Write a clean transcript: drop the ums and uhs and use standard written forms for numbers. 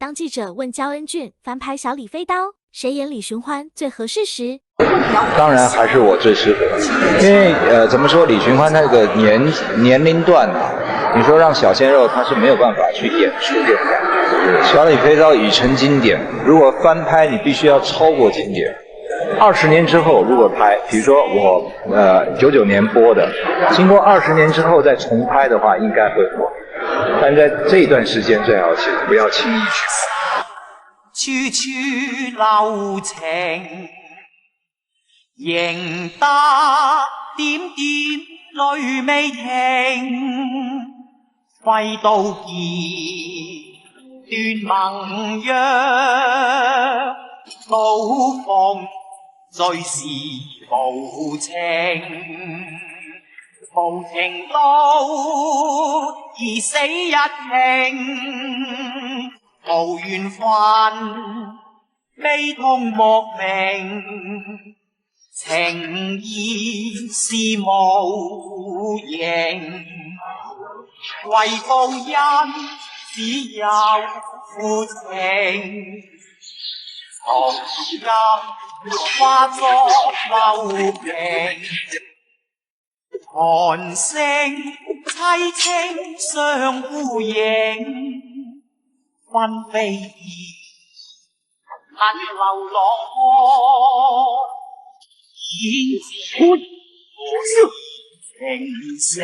当记者问焦恩俊翻拍小李飞刀，谁演李寻欢最合适时，当然还是我最适合，因为怎么说，李寻欢他这个年龄段啊，你说让小鲜肉他是没有办法去演出这种感觉。小李飞刀已成经典，如果翻拍，你必须要超过经典。20年之后如果拍，比如说我99年播的，经过20年之后再重拍的话，应该会火。但在这一段时间，最好是不要轻易去拍。處處留情，仍得點點淚未停。揮刀劍斷盟約，刀鋒最是無情。無情到而死一拼，無緣分悲痛莫名，情義是無形，為報恩只有負情，從今化作流平。寒聲凄清相呼應，分飛燕恨流浪看，演自我是情聖。